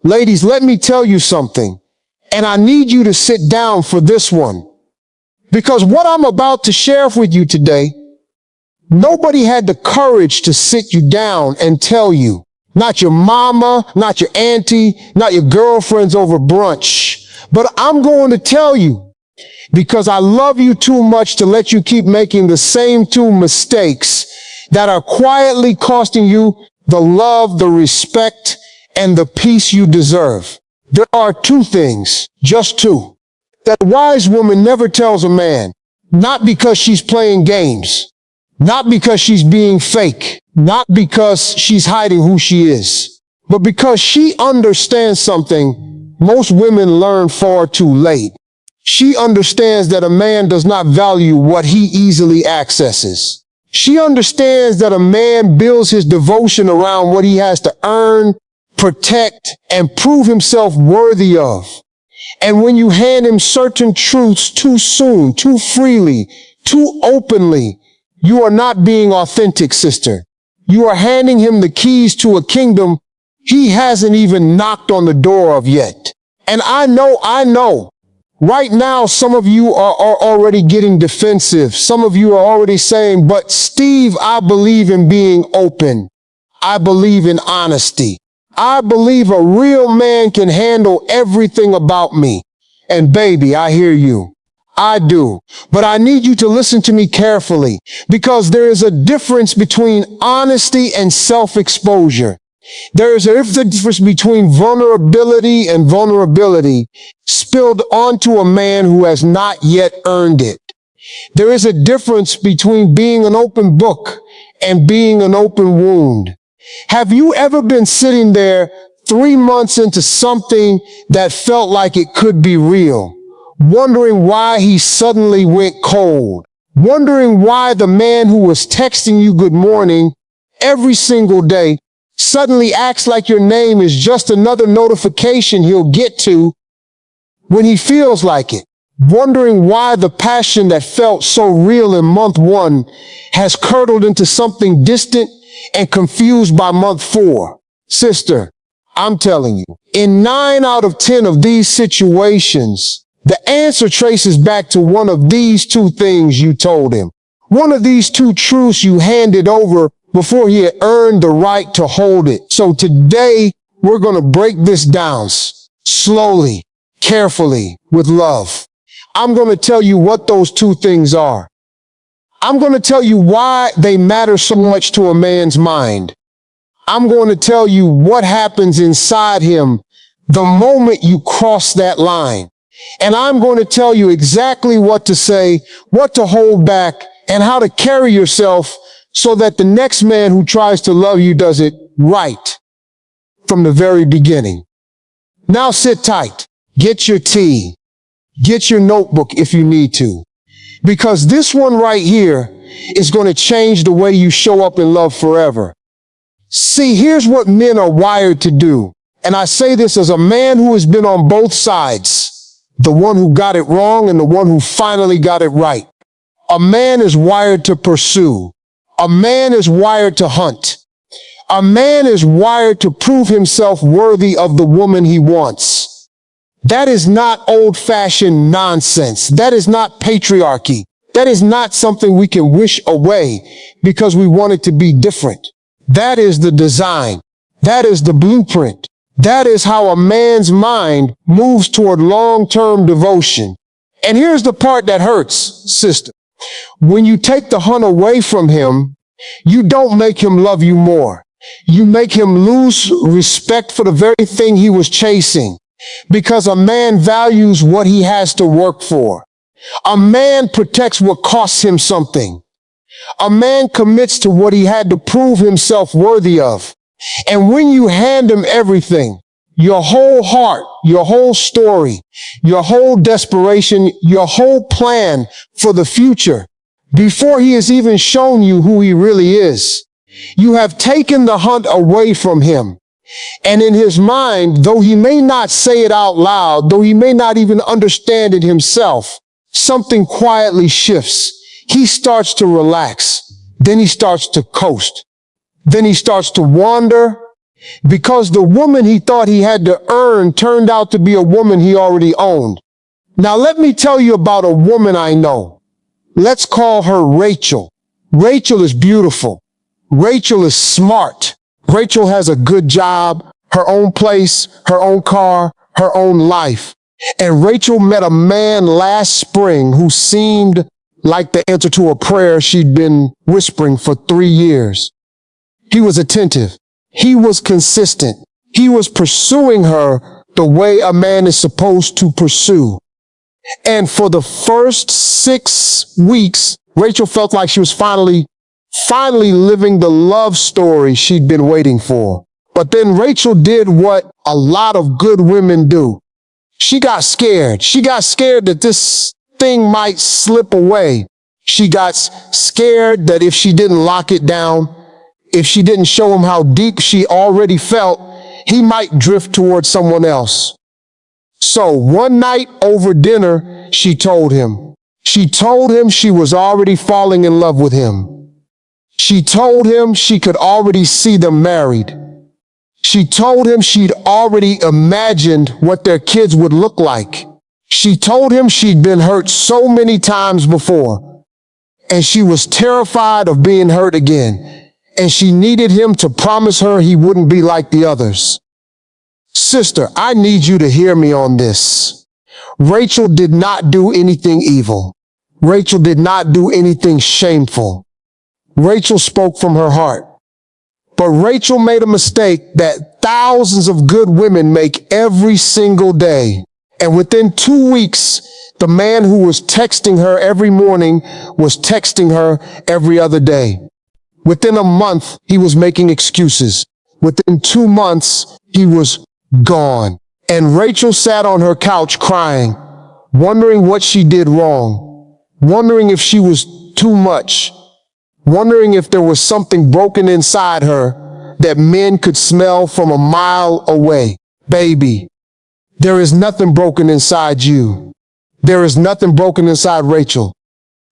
Ladies, let me tell you something, and I need you to sit down for this one, because what I'm about to share with you today, nobody had the courage to sit you down and tell you. Not your mama, not your auntie, not your girlfriends over brunch. But I'm going to tell you, because I love you too much to let you keep making the same two mistakes that are quietly costing you the love, the respect, and the peace you deserve. There are two things, just two, that a wise woman never tells a man, not because she's playing games, not because she's being fake, not because she's hiding who she is, but because she understands something most women learn far too late. She understands that a man does not value what he easily accesses. She understands that a man builds his devotion around what he has to earn, protect, and prove himself worthy of. And when you hand him certain truths too soon, too freely, too openly, you are not being authentic, sister. You are handing him the keys to a kingdom he hasn't even knocked on the door of yet. And I know, right now some of you are already getting defensive. Some of you are already saying, but Steve, I believe in being open. I believe in honesty. I believe a real man can handle everything about me. And baby, I hear you. I do. But I need you to listen to me carefully, because there is a difference between honesty and self-exposure. There is a difference between vulnerability and vulnerability spilled onto a man who has not yet earned it. There is a difference between being an open book and being an open wound. Have you ever been sitting there 3 months into something that felt like it could be real, wondering why he suddenly went cold, wondering why the man who was texting you good morning every single day suddenly acts like your name is just another notification he'll get to when he feels like it, wondering why the passion that felt so real in month 1 has curdled into something distant and confused by month 4. Sister, I'm telling you, in 9 out of 10 of these situations, the answer traces back to one of these two things you told him. One of these two truths you handed over before he had earned the right to hold it. So today, we're going to break this down slowly, carefully, with love. I'm going to tell you what those two things are. I'm going to tell you why they matter so much to a man's mind. I'm going to tell you what happens inside him the moment you cross that line. And I'm going to tell you exactly what to say, what to hold back, and how to carry yourself so that the next man who tries to love you does it right from the very beginning. Now sit tight. Get your tea. Get your notebook if you need to. Because this one right here is going to change the way you show up in love forever. See, here's what men are wired to do. And I say this as a man who has been on both sides, the one who got it wrong and the one who finally got it right. A man is wired to pursue. A man is wired to hunt. A man is wired to prove himself worthy of the woman he wants. That is not old-fashioned nonsense. That is not patriarchy. That is not something we can wish away because we want it to be different. That is the design. That is the blueprint. That is how a man's mind moves toward long-term devotion. And here's the part that hurts, sister. When you take the hunt away from him, you don't make him love you more. You make him lose respect for the very thing he was chasing. Because a man values what he has to work for. A man protects what costs him something. A man commits to what he had to prove himself worthy of. And when you hand him everything, your whole heart, your whole story, your whole desperation, your whole plan for the future, before he has even shown you who he really is, you have taken the hunt away from him. And in his mind, though he may not say it out loud, though he may not even understand it himself, something quietly shifts. He starts to relax. Then he starts to coast. Then he starts to wander. because the woman he thought he had to earn turned out to be a woman he already owned. Now let me tell you about a woman I know. Let's call her Rachel. Rachel is beautiful. Rachel is smart. Rachel has a good job, her own place, her own car, her own life. And Rachel met a man last spring who seemed like the answer to a prayer she'd been whispering for 3 years. He was attentive. He was consistent. He was pursuing her the way a man is supposed to pursue. And for the first 6 weeks, Rachel felt like she was finally living the love story she'd been waiting for. But then Rachel did what a lot of good women do. She got scared. She got scared that this thing might slip away. She got scared that if she didn't lock it down, if she didn't show him how deep she already felt, he might drift towards someone else. So one night over dinner, she told him. She told him she was already falling in love with him. She told him she could already see them married. She told him she'd already imagined what their kids would look like. She told him she'd been hurt so many times before, and she was terrified of being hurt again, and she needed him to promise her he wouldn't be like the others. Sister, I need you to hear me on this. Rachel did not do anything evil. Rachel did not do anything shameful. Rachel spoke from her heart. But Rachel made a mistake that thousands of good women make every single day. And within 2 weeks, the man who was texting her every morning was texting her every other day. Within a month, he was making excuses. Within 2 months, he was gone. And Rachel sat on her couch crying, wondering what she did wrong, wondering if she was too much, wondering if there was something broken inside her that men could smell from a mile away. Baby, there is nothing broken inside you. There is nothing broken inside Rachel.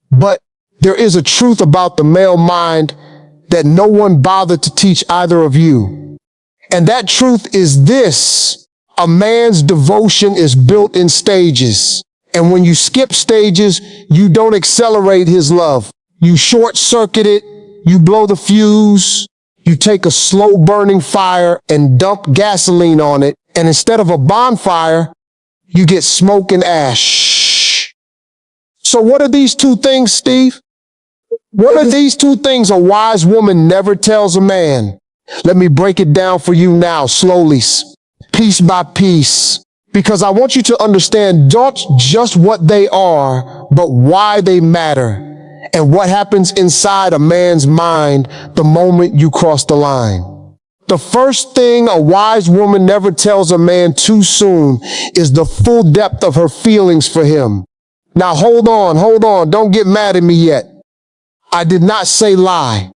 But there is a truth about the male mind that no one bothered to teach either of you. And that truth is this: a man's devotion is built in stages. And when you skip stages, you don't accelerate his love. You short circuit it, you blow the fuse, you take a slow burning fire and dump gasoline on it. And instead of a bonfire, you get smoke and ash. So what are these two things, Steve? What are these two things a wise woman never tells a man? Let me break it down for you now, slowly, piece by piece, because I want you to understand not just what they are, but why they matter, and what happens inside a man's mind the moment you cross the line. The first thing a wise woman never tells a man too soon is the full depth of her feelings for him. Now hold on, don't get mad at me yet. I did not say lie.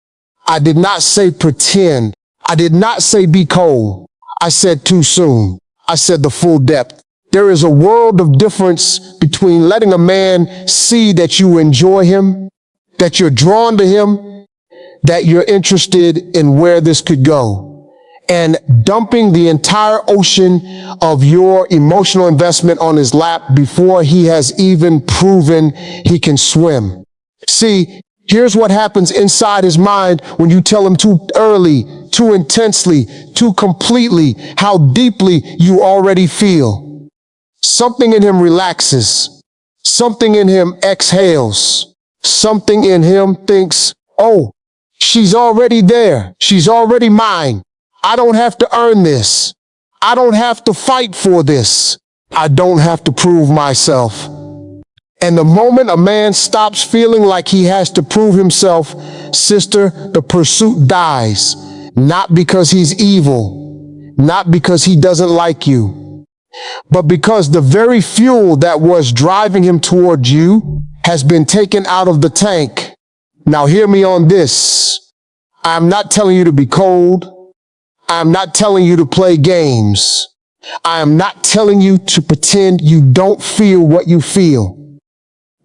I did not say pretend. I did not say be cold. I said too soon. I said the full depth. There is a world of difference between letting a man see that you enjoy him, that you're drawn to him, that you're interested in where this could go, and dumping the entire ocean of your emotional investment on his lap before he has even proven he can swim. See, here's what happens inside his mind when you tell him too early, too intensely, too completely how deeply you already feel. Something in him relaxes. Something in him exhales. Something in him thinks, oh, she's already there. She's already mine. I don't have to earn this. I don't have to fight for this. I don't have to prove myself. And the moment a man stops feeling like he has to prove himself, sister, the pursuit dies. Not because he's evil, not because he doesn't like you, but because the very fuel that was driving him toward you has been taken out of the tank. Now hear me on this. I'm not telling you to be cold. I'm not telling you to play games. I am not telling you to pretend you don't feel what you feel.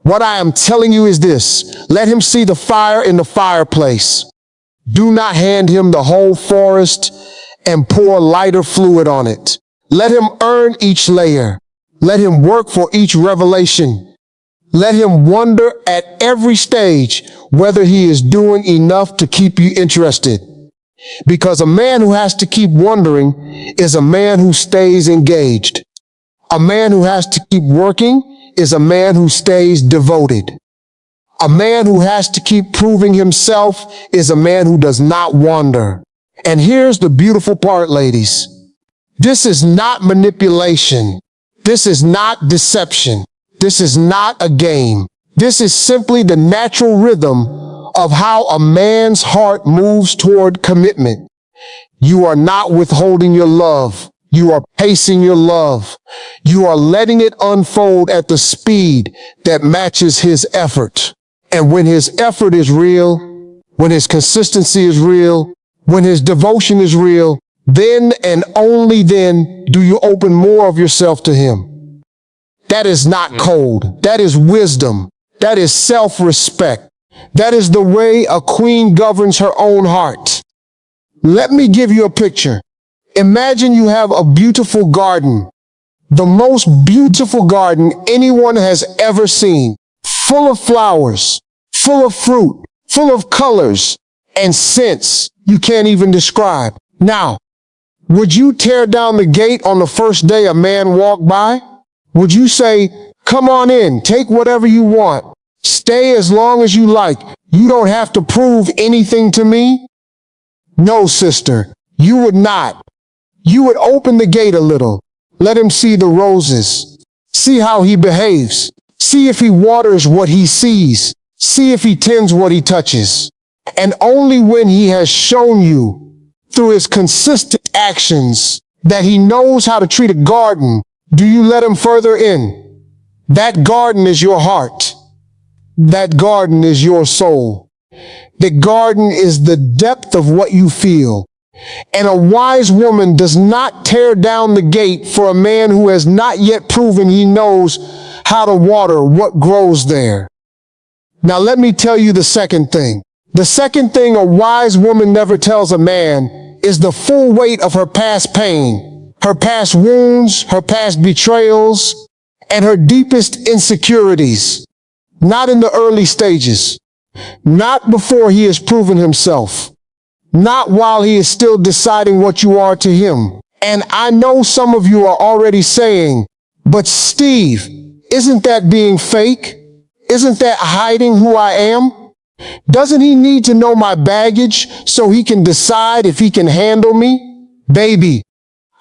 What I am telling you is this: let him see the fire in the fireplace. Do not hand him the whole forest and pour lighter fluid on it. Let him earn each layer. Let him work for each revelation. Let him wonder at every stage whether he is doing enough to keep you interested. Because a man who has to keep wondering is a man who stays engaged. A man who has to keep working is a man who stays devoted. A man who has to keep proving himself is a man who does not wander. And here's the beautiful part, ladies. This is not manipulation. This is not deception. This is not a game. This is simply the natural rhythm of how a man's heart moves toward commitment. You are not withholding your love. You are pacing your love. You are letting it unfold at the speed that matches his effort. And when his effort is real, when his consistency is real, when his devotion is real, then and only then do you open more of yourself to him. That is not cold. That is wisdom. That is self-respect. That is the way a queen governs her own heart. Let me give you a picture. Imagine you have a beautiful garden, the most beautiful garden anyone has ever seen, full of flowers, full of fruit, full of colors and scents you can't even describe. Now, would you tear down the gate on the first day a man walked by? Would you say, "Come on in, take whatever you want, stay as long as you like, you don't have to prove anything to me"? No, sister, you would not. You would open the gate a little, let him see the roses, see how he behaves, see if he waters what he sees, see if he tends what he touches. And only when he has shown you through his consistent actions that he knows how to treat a garden, do you let him further in. That garden is your heart. That garden is your soul. The garden is the depth of what you feel. And a wise woman does not tear down the gate for a man who has not yet proven he knows how to water what grows there. Now let me tell you the second thing. The second thing a wise woman never tells a man is the full weight of her past pain, her past wounds, her past betrayals, and her deepest insecurities. Not in the early stages. Not before he has proven himself. Not while he is still deciding what you are to him. And I know some of you are already saying, "But Steve, isn't that being fake? Isn't that hiding who I am? Doesn't he need to know my baggage so he can decide if he can handle me?" Baby,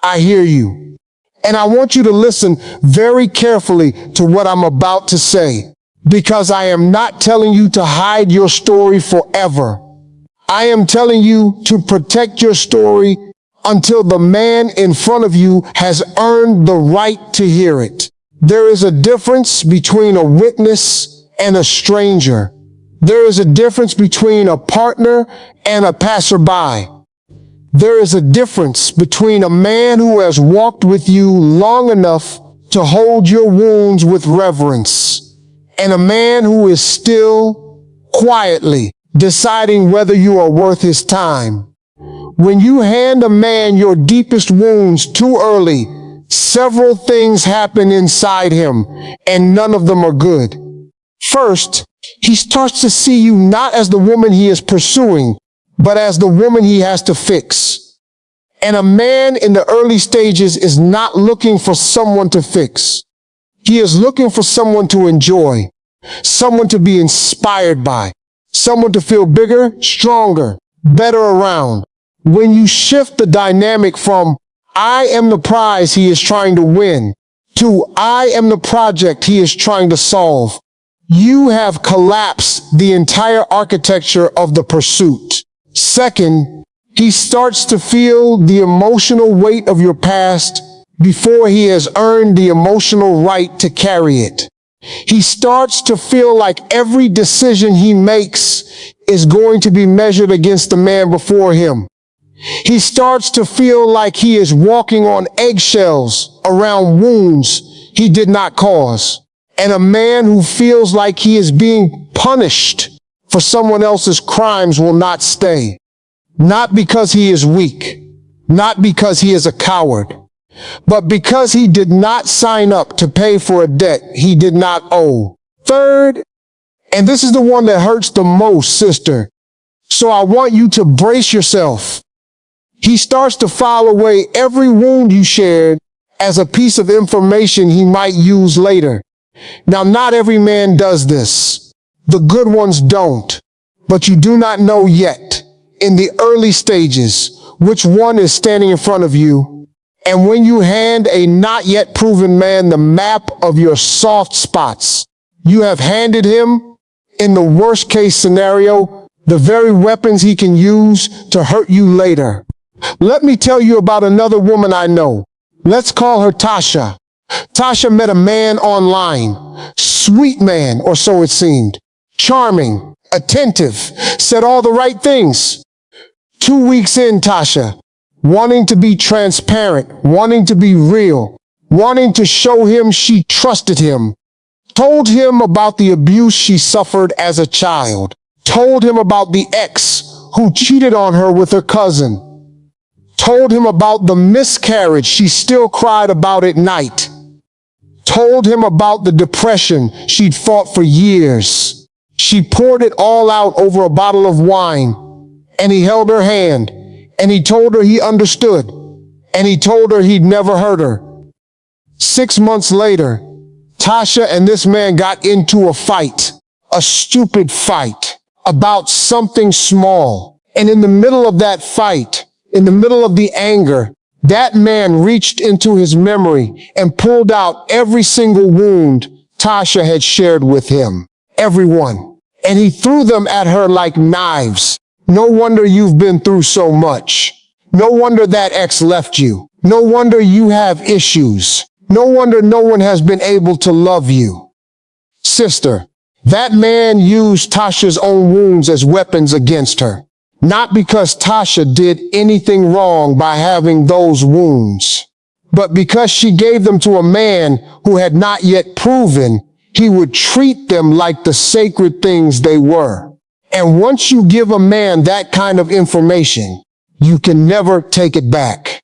I hear you. And I want you to listen very carefully to what I'm about to say, because I am not telling you to hide your story forever. I am telling you to protect your story until the man in front of you has earned the right to hear it. There is a difference between a witness and a stranger. There is a difference between a partner and a passerby. There is a difference between a man who has walked with you long enough to hold your wounds with reverence and a man who is still quietly deciding whether you are worth his time. When you hand a man your deepest wounds too early, several things happen inside him, and none of them are good. First, he starts to see you not as the woman he is pursuing, but as the woman he has to fix. And a man in the early stages is not looking for someone to fix. He is looking for someone to enjoy, someone to be inspired by, someone to feel bigger, stronger, better around. When you shift the dynamic from "I am the prize he is trying to win" to "I am the project he is trying to solve," you have collapsed the entire architecture of the pursuit. Second, he starts to feel the emotional weight of your past before he has earned the emotional right to carry it. He starts to feel like every decision he makes is going to be measured against the man before him. He starts to feel like he is walking on eggshells around wounds he did not cause. And a man who feels like he is being punished for someone else's crimes will not stay. Not because he is weak, not because he is a coward, but because he did not sign up to pay for a debt he did not owe. Third, and this is the one that hurts the most, sister, so I want you to brace yourself. He starts to file away every wound you shared as a piece of information he might use later. Now, not every man does this. The good ones don't. But you do not know yet, in the early stages, which one is standing in front of you. And when you hand a not yet proven man the map of your soft spots, you have handed him, in the worst case scenario, the very weapons he can use to hurt you later. Let me tell you about another woman I know. Let's call her Tasha. Tasha met a man online. Sweet man, or so it seemed. Charming, attentive, said all the right things. 2 weeks in, Tasha, wanting to be transparent, wanting to be real, wanting to show him she trusted him, told him about the abuse she suffered as a child, told him about the ex who cheated on her with her cousin, told him about the miscarriage she still cried about at night, told him about the depression she'd fought for years. She poured it all out over a bottle of wine, and he held her hand, and he told her he understood, and he told her he'd never hurt her. 6 months later, Tasha and this man got into a fight, a stupid fight, about something small. And in the middle of that fight, in the middle of the anger, that man reached into his memory and pulled out every single wound Tasha had shared with him. Everyone. And he threw them at her like knives. No wonder you've been through so much. No wonder that ex left you. No wonder you have issues. No wonder no one has been able to love you. Sister, that man used Tasha's own wounds as weapons against her. Not because Tasha did anything wrong by having those wounds, but because she gave them to a man who had not yet proven he would treat them like the sacred things they were. And once you give a man that kind of information, you can never take it back.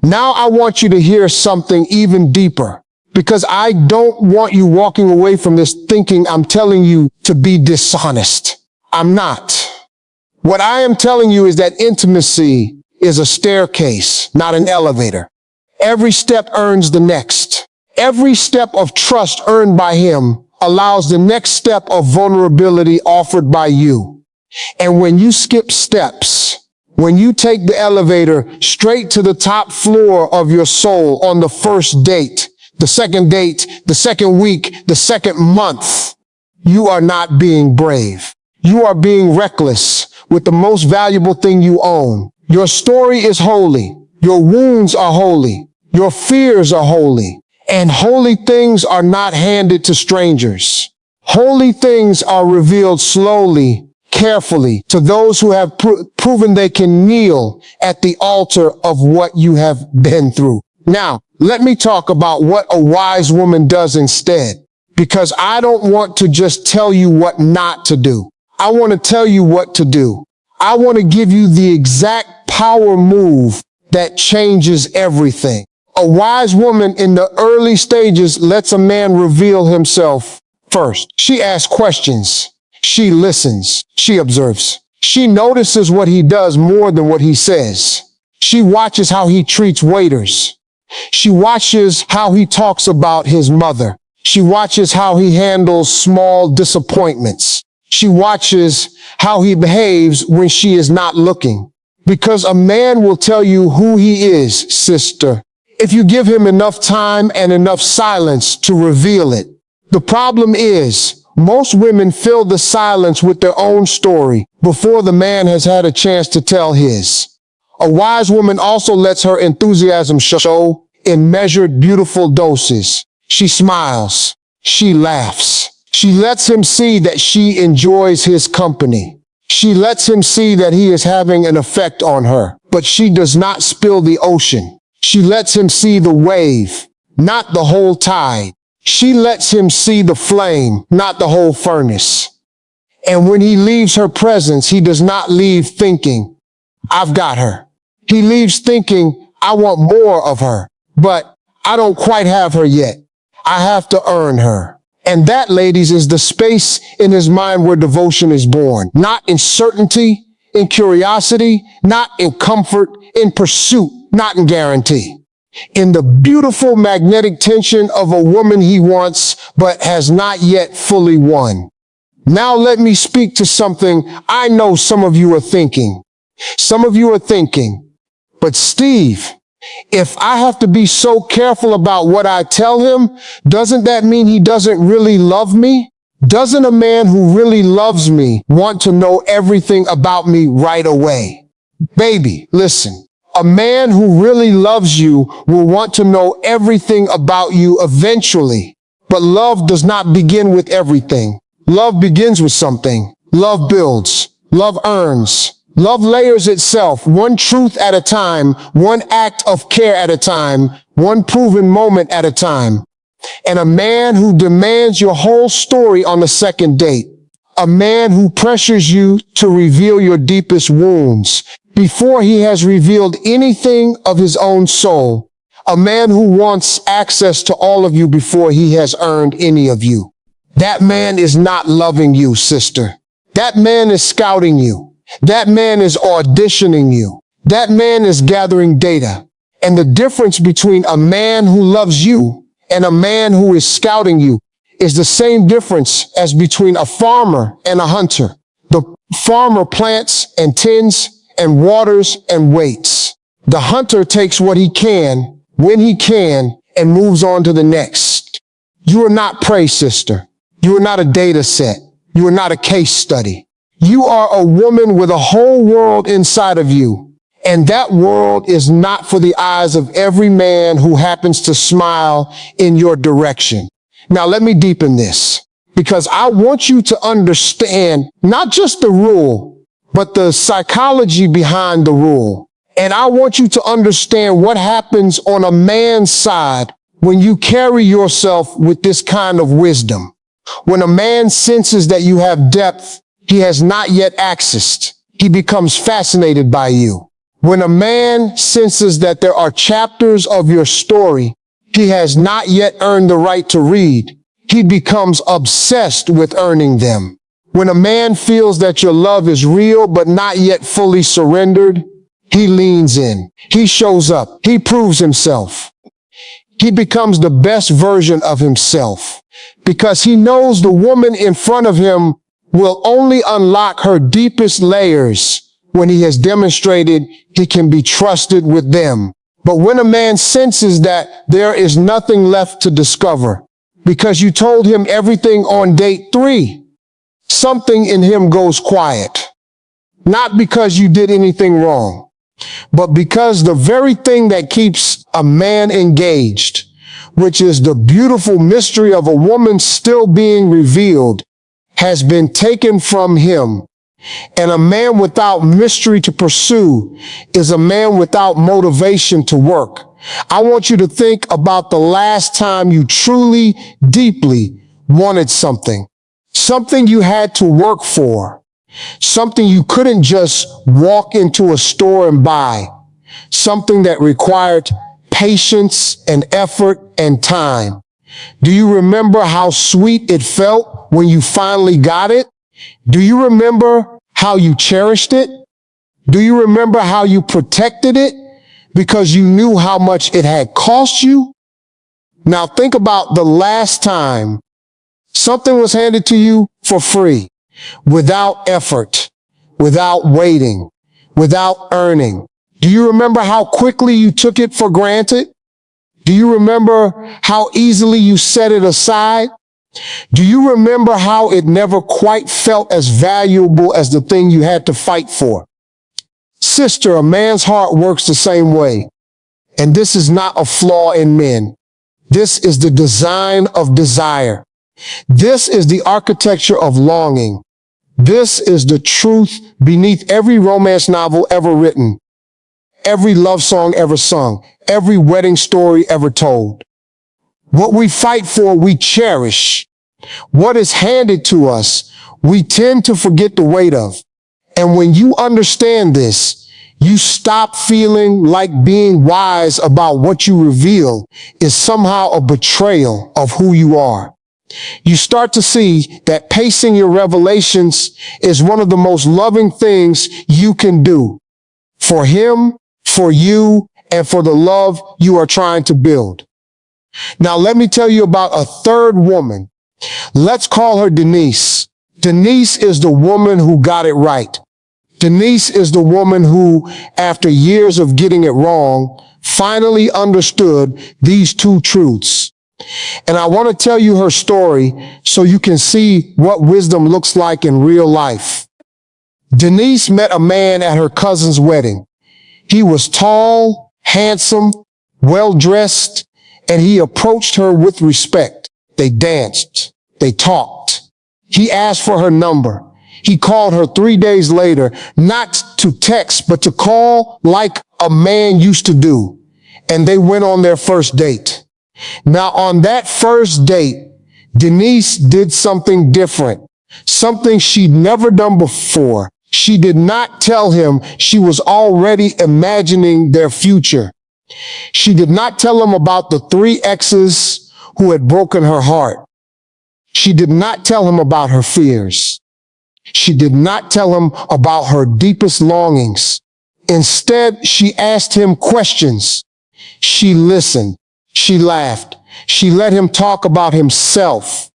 Now I want you to hear something even deeper, because I don't want you walking away from this thinking I'm telling you to be dishonest. I'm not. What I am telling you is that intimacy is a staircase, not an elevator. Every step earns the next. Every step of trust earned by him allows the next step of vulnerability offered by you. And when you skip steps, when you take the elevator straight to the top floor of your soul on the first date, the second week, the second month, you are not being brave. You are being reckless with the most valuable thing you own. Your story is holy. Your wounds are holy. Your fears are holy. And holy things are not handed to strangers. Holy things are revealed slowly, carefully, to those who have proven they can kneel at the altar of what you have been through. Now, let me talk about what a wise woman does instead, because I don't want to just tell you what not to do. I want to tell you what to do. I want to give you the exact power move that changes everything. A wise woman in the early stages lets a man reveal himself first. She asks questions. She listens. She observes. She notices what he does more than what he says. She watches how he treats waiters. She watches how he talks about his mother. She watches how he handles small disappointments. She watches how he behaves when she is not looking. Because a man will tell you who he is, sister, if you give him enough time and enough silence to reveal it. The problem is, most women fill the silence with their own story before the man has had a chance to tell his. A wise woman also lets her enthusiasm show in measured, beautiful doses. She smiles. She laughs. She lets him see that she enjoys his company. She lets him see that he is having an effect on her, but she does not spill the ocean. She lets him see the wave, not the whole tide. She lets him see the flame, not the whole furnace. And when he leaves her presence, he does not leave thinking, I've got her. He leaves thinking, I want more of her, but I don't quite have her yet. I have to earn her. And that, ladies, is the space in his mind where devotion is born. Not in certainty, in curiosity, not in comfort, in pursuit, not in guarantee. In the beautiful magnetic tension of a woman he wants, but has not yet fully won. Now let me speak to something I know some of you are thinking. Some of you are thinking, but Steve, if I have to be so careful about what I tell him, doesn't that mean he doesn't really love me? Doesn't a man who really loves me want to know everything about me right away? Baby, listen. A man who really loves you will want to know everything about you eventually. But love does not begin with everything. Love begins with something. Love builds. Love earns. Love layers itself, one truth at a time, one act of care at a time, one proven moment at a time. And a man who demands your whole story on the second date. A man who pressures you to reveal your deepest wounds before he has revealed anything of his own soul. A man who wants access to all of you before he has earned any of you. That man is not loving you, sister. That man is scouting you. That man is auditioning you. That man is gathering data. And the difference between a man who loves you and a man who is scouting you is the same difference as between a farmer and a hunter. The farmer plants and tends and waters and waits. The hunter takes what he can, when he can, and moves on to the next. You are not prey, sister. You are not a data set. You are not a case study. You are a woman with a whole world inside of you. And that world is not for the eyes of every man who happens to smile in your direction. Now, let me deepen this, because I want you to understand not just the rule, but the psychology behind the rule. And I want you to understand what happens on a man's side when you carry yourself with this kind of wisdom. When a man senses that you have depth he has not yet accessed, he becomes fascinated by you. When a man senses that there are chapters of your story he has not yet earned the right to read, he becomes obsessed with earning them. When a man feels that your love is real but not yet fully surrendered, he leans in. He shows up. He proves himself. He becomes the best version of himself because he knows the woman in front of him will only unlock her deepest layers when he has demonstrated he can be trusted with them. But when a man senses that there is nothing left to discover because you told him everything on date 3, something in him goes quiet. Not because you did anything wrong, but because the very thing that keeps a man engaged, which is the beautiful mystery of a woman still being revealed, has been taken from him. And a man without mystery to pursue is a man without motivation to work. I want you to think about the last time you truly, deeply wanted something. Something you had to work for. Something you couldn't just walk into a store and buy. Something that required patience and effort and time. Do you remember how sweet it felt when you finally got it? Do you remember how you cherished it? Do you remember how you protected it because you knew how much it had cost you? Now think about the last time something was handed to you for free, without effort, without waiting, without earning. Do you remember how quickly you took it for granted? Do you remember how easily you set it aside? Do you remember how it never quite felt as valuable as the thing you had to fight for? Sister, a man's heart works the same way. And this is not a flaw in men. This is the design of desire. This is the architecture of longing. This is the truth beneath every romance novel ever written, every love song ever sung, every wedding story ever told. What we fight for, we cherish. What is handed to us, we tend to forget the weight of. And when you understand this, You stop feeling like being wise about what you reveal is somehow a betrayal of who you are. You start to see that pacing your revelations is one of the most loving things you can do for him, for you, and for the love you are trying to build. Now, let me tell you about a third woman. Let's call her Denise. Denise is the woman who got it right. Denise is the woman who, after years of getting it wrong, finally understood these two truths. And I want to tell you her story so you can see what wisdom looks like in real life. Denise met a man at her cousin's wedding. He was tall, handsome, well-dressed, and he approached her with respect. They danced. They talked. He asked for her number. He called her 3 days later, not to text, but to call like a man used to do. And they went on their first date. Now, on that first date, Denise did something different, something she'd never done before. She did not tell him she was already imagining their future. She did not tell him about the 3 exes who had broken her heart. She did not tell him about her fears. She did not tell him about her deepest longings. Instead, she asked him questions. She listened. She laughed. She let him talk about himself.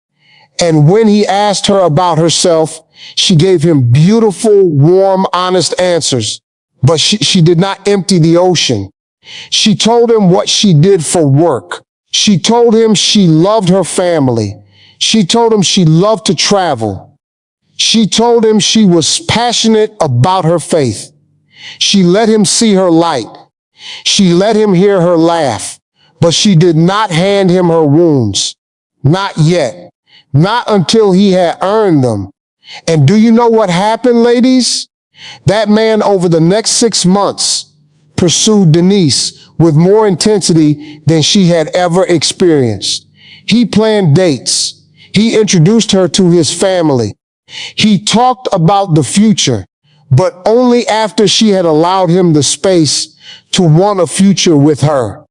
And when he asked her about herself, she gave him beautiful, warm, honest answers. But she did not empty the ocean. She told him what she did for work. She told him she loved her family. She told him she loved to travel. She told him she was passionate about her faith. She let him see her light. She let him hear her laugh. But she did not hand him her wounds. Not yet. Not until he had earned them. And do you know what happened, ladies? That man, over the next 6 months, pursued Denise with more intensity than she had ever experienced. He planned dates. He introduced her to his family. He talked about the future, but only after she had allowed him the space to want a future with her.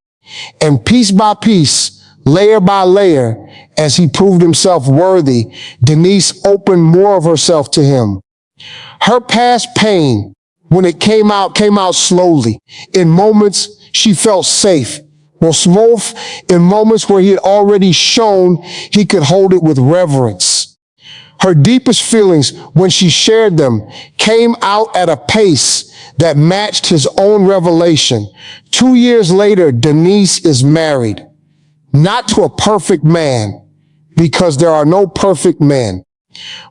And piece by piece, layer by layer, as he proved himself worthy, Denise opened more of herself to him. Her past pain, when it came out slowly. In moments, she felt safe. Well, in moments where he had already shown he could hold it with reverence. Her deepest feelings, when she shared them, came out at a pace that matched his own revelation. 2 years later, Denise is married. Not to a perfect man, because there are no perfect men,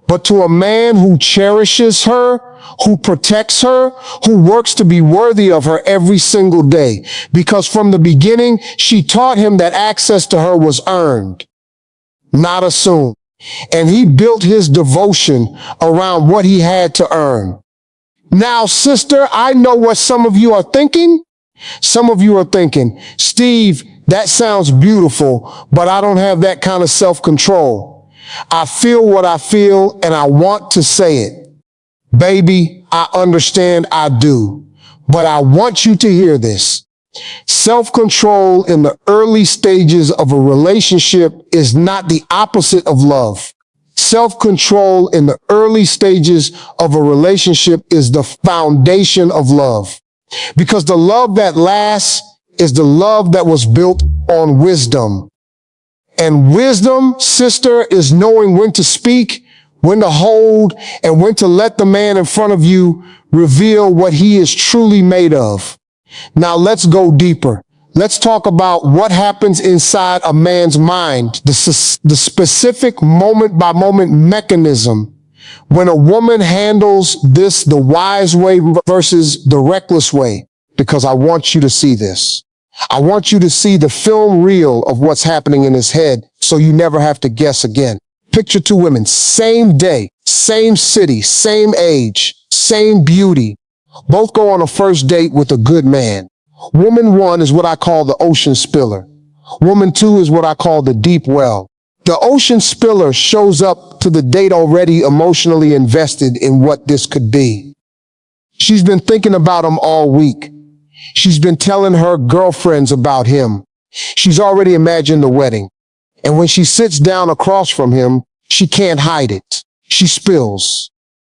but to a man who cherishes her, who protects her, who works to be worthy of her every single day. Because from the beginning, she taught him that access to her was earned, not assumed. And he built his devotion around what he had to earn. Now, sister, I know what some of you are thinking. Some of you are thinking, Steve, that sounds beautiful, but I don't have that kind of self-control. I feel what I feel and I want to say it. Baby, I understand, I do. But I want you to hear this. Self-control in the early stages of a relationship is not the opposite of love. Self-control in the early stages of a relationship is the foundation of love. Because the love that lasts is the love that was built on wisdom. And wisdom, sister, is knowing when to speak, when to hold, and when to let the man in front of you reveal what he is truly made of. Now let's go deeper. Let's talk about what happens inside a man's mind, the specific moment-by-moment mechanism when a woman handles this the wise way versus the reckless way, because I want you to see this. I want you to see the film reel of what's happening in his head so you never have to guess again. Picture 2 women, same day, same city, same age, same beauty. Both go on a first date with a good man. Woman 1 is what I call the ocean spiller. Woman 2 is what I call the deep well. The ocean spiller shows up to the date already emotionally invested in what this could be. She's been thinking about him all week. She's been telling her girlfriends about him. She's already imagined the wedding. And when she sits down across from him, she can't hide it. She spills.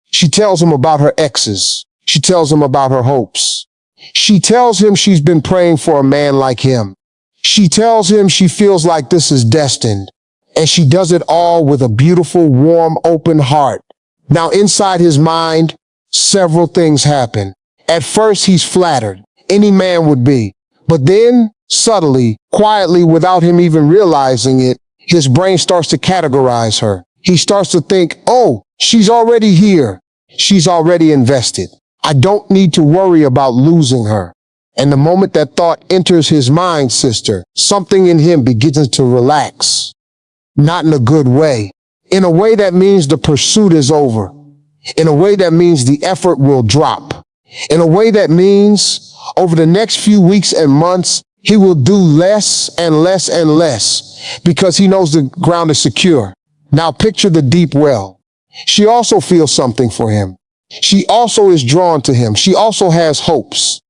She tells him about her exes. She tells him about her hopes. She tells him she's been praying for a man like him. She tells him she feels like this is destined. And she does it all with a beautiful, warm, open heart. Now, inside his mind, several things happen. At first, he's flattered. Any man would be. But then, subtly, quietly, without him even realizing it, his brain starts to categorize her. He starts to think, oh, she's already here. She's already invested. I don't need to worry about losing her. And the moment that thought enters his mind, sister, something in him begins to relax. Not in a good way. In a way that means the pursuit is over. In a way that means the effort will drop. In a way that means over the next few weeks and months, he will do less and less and less because he knows the ground is secure. Now picture the deep well. She also feels something for him. She also is drawn to him. She also has hopes.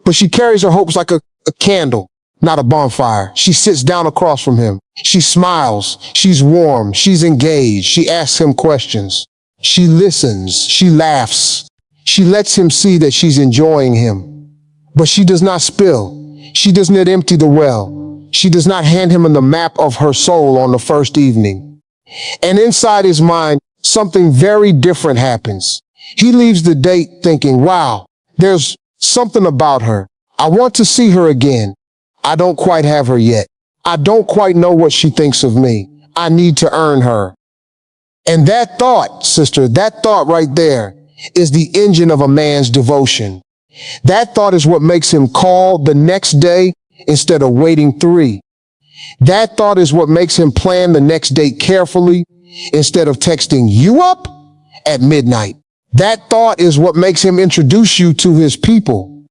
But she carries her hopes like a candle, not a bonfire. She sits down across from him. She smiles. She's warm. She's engaged. She asks him questions. She listens. She laughs. She lets him see that she's enjoying him. But she does not spill. She does not empty the well. She does not hand him the map of her soul on the first evening. And inside his mind, something very different happens. He leaves the date thinking, wow, there's something about her. I want to see her again. I don't quite have her yet. I don't quite know what she thinks of me. I need to earn her. And that thought, sister, that thought right there is the engine of a man's devotion. That thought is what makes him call the next day instead of waiting 3. That thought is what makes him plan the next date carefully instead of texting you up at midnight. That thought is what makes him introduce you to his people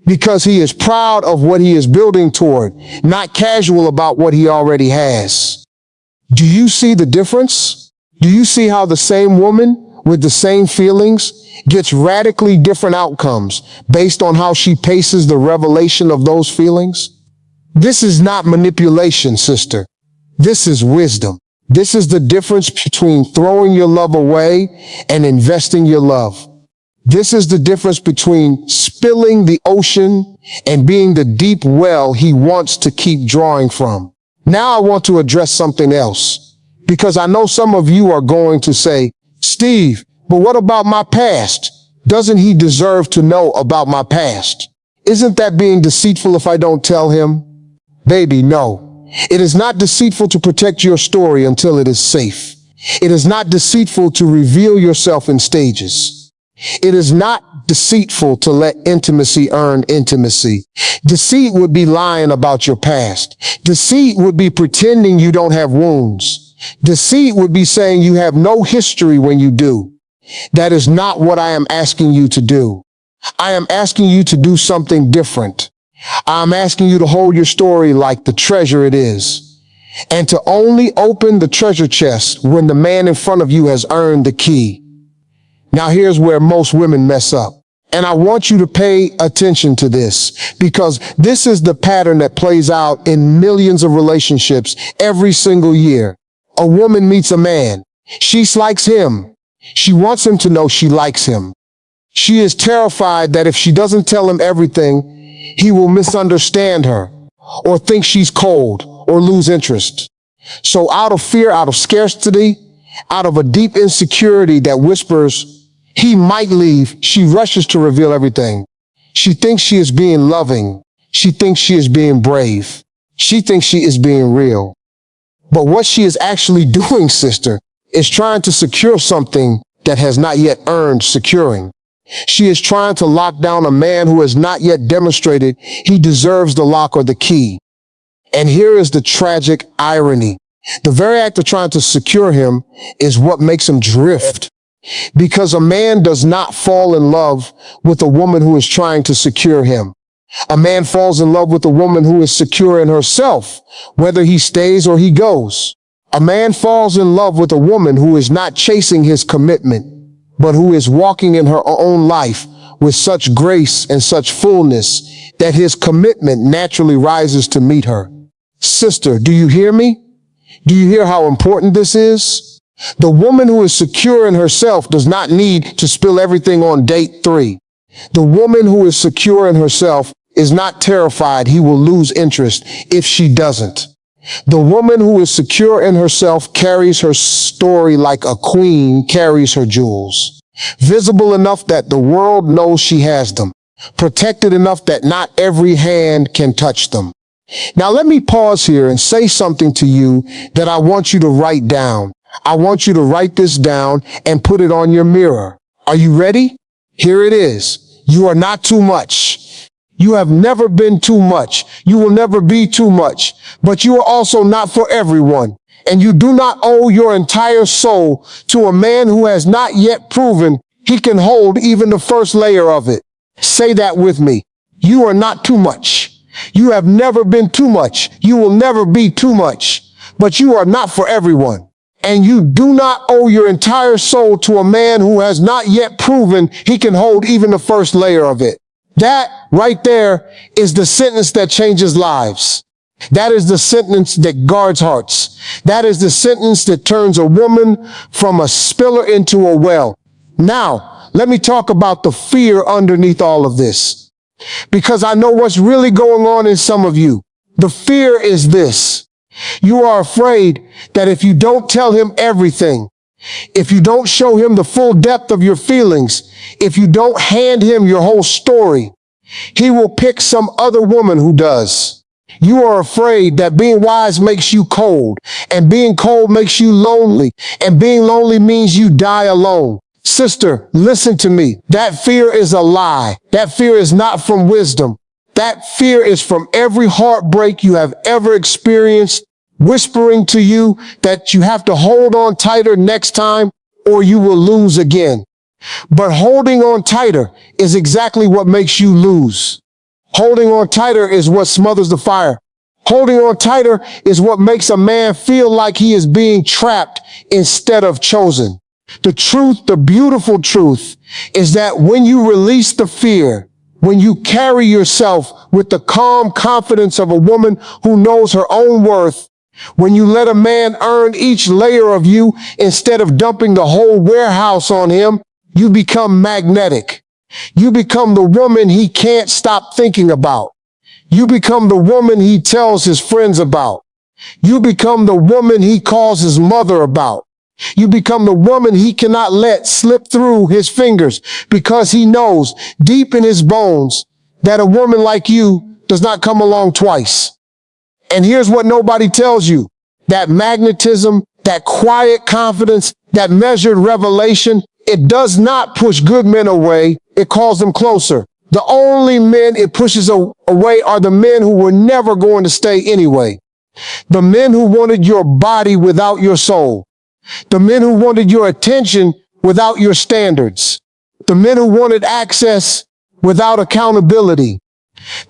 because he is proud of what he is building toward, not casual about what he already has. Do you see the difference? Do you see how the same woman with the same feelings gets radically different outcomes based on how she paces the revelation of those feelings? This is not manipulation, sister. This is wisdom. This is the difference between throwing your love away and investing your love. This is the difference between spilling the ocean and being the deep well he wants to keep drawing from. Now I want to address something else, because I know some of you are going to say, Steve, but what about my past? Doesn't he deserve to know about my past? Isn't that being deceitful if I don't tell him? Baby, no. It is not deceitful to protect your story until it is safe. It is not deceitful to reveal yourself in stages. It is not deceitful to let intimacy earn intimacy. Deceit would be lying about your past. Deceit would be pretending you don't have wounds. Deceit would be saying you have no history when you do. That is not what I am asking you to do. I am asking you to do something different. I'm asking you to hold your story like the treasure it is, and to only open the treasure chest when the man in front of you has earned the key. Now here's where most women mess up. And I want you to pay attention to this, because this is the pattern that plays out in millions of relationships every single year. A woman meets a man. She likes him. She wants him to know she likes him. She is terrified that if she doesn't tell him everything, he will misunderstand her, or think she's cold, or lose interest. So out of fear, out of scarcity, out of a deep insecurity that whispers, he might leave, she rushes to reveal everything. She thinks she is being loving. She thinks she is being brave. She thinks she is being real. But what she is actually doing, sister, is trying to secure something that has not yet earned securing. She is trying to lock down a man who has not yet demonstrated he deserves the lock or the key. And here is the tragic irony. The very act of trying to secure him is what makes him drift. Because a man does not fall in love with a woman who is trying to secure him. A man falls in love with a woman who is secure in herself, whether he stays or he goes. A man falls in love with a woman who is not chasing his commitment, but who is walking in her own life with such grace and such fullness that his commitment naturally rises to meet her. Sister, do you hear me? Do you hear how important this is? The woman who is secure in herself does not need to spill everything on date 3. The woman who is secure in herself is not terrified he will lose interest if she doesn't. The woman who is secure in herself carries her story like a queen carries her jewels. Visible enough that the world knows she has them. Protected enough that not every hand can touch them. Now let me pause here and say something to you that I want you to write down. I want you to write this down and put it on your mirror. Are you ready? Here it is. You are not too much. You have never been too much. You will never be too much. But you are also not for everyone. And you do not owe your entire soul to a man who has not yet proven he can hold even the first layer of it. Say that with me. You are not too much. You have never been too much. You will never be too much. But you are not for everyone. And you do not owe your entire soul to a man who has not yet proven he can hold even the first layer of it. That right there is the sentence that changes lives. That is the sentence that guards hearts. That is the sentence that turns a woman from a spiller into a well. Now, let me talk about the fear underneath all of this, because I know what's really going on in some of you. The fear is this. You are afraid that if you don't tell him everything, if you don't show him the full depth of your feelings, if you don't hand him your whole story, he will pick some other woman who does. You are afraid that being wise makes you cold, and being cold makes you lonely, and being lonely means you die alone. Sister, listen to me. That fear is a lie. That fear is not from wisdom. That fear is from every heartbreak you have ever experienced, whispering to you that you have to hold on tighter next time or you will lose again. But holding on tighter is exactly what makes you lose. Holding on tighter is what smothers the fire. Holding on tighter is what makes a man feel like he is being trapped instead of chosen. The truth, the beautiful truth, is that when you release the fear, when you carry yourself with the calm confidence of a woman who knows her own worth, when you let a man earn each layer of you instead of dumping the whole warehouse on him, you become magnetic. You become the woman he can't stop thinking about. You become the woman he tells his friends about. You become the woman he calls his mother about. You become the woman he cannot let slip through his fingers because he knows deep in his bones that a woman like you does not come along twice. And here's what nobody tells you. That magnetism, that quiet confidence, that measured revelation, it does not push good men away. It calls them closer. The only men it pushes away are the men who were never going to stay anyway. The men who wanted your body without your soul. The men who wanted your attention without your standards. The men who wanted access without accountability.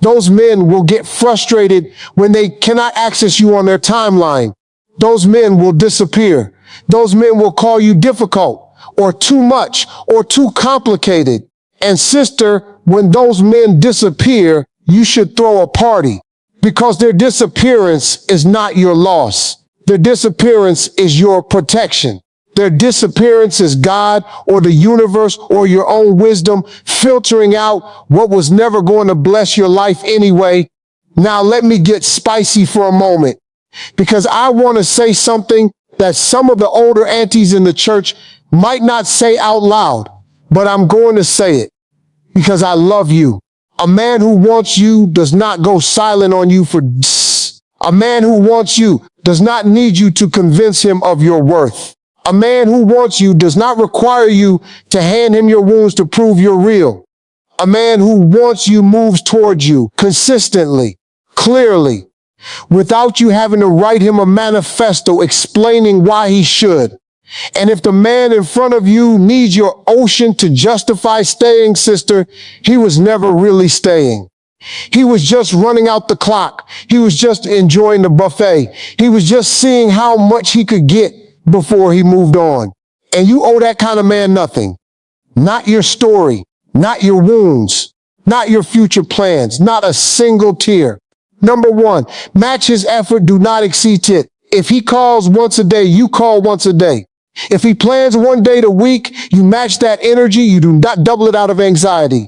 Those men will get frustrated when they cannot access you on their timeline. Those men will disappear. Those men will call you difficult or too much or too complicated. And sister, when those men disappear, you should throw a party, because their disappearance is not your loss. Their disappearance is your protection. Their disappearance is God or the universe or your own wisdom filtering out what was never going to bless your life anyway. Now let me get spicy for a moment, because I want to say something that some of the older aunties in the church might not say out loud, but I'm going to say it because I love you. A man who wants you does not go silent on you for a man who wants you does not need you to convince him of your worth. A man who wants you does not require you to hand him your wounds to prove you're real. A man who wants you moves towards you consistently, clearly, without you having to write him a manifesto explaining why he should. And if the man in front of you needs your ocean to justify staying, sister, he was never really staying. He was just running out the clock. He was just enjoying the buffet. He was just seeing how much he could get before he moved on. And you owe that kind of man nothing. Not your story, not your wounds, not your future plans, not a single tear. Number one, match his effort, do not exceed it. If he calls once a day, you call once a day. If he plans one day a week, you match that energy, you do not double it out of anxiety.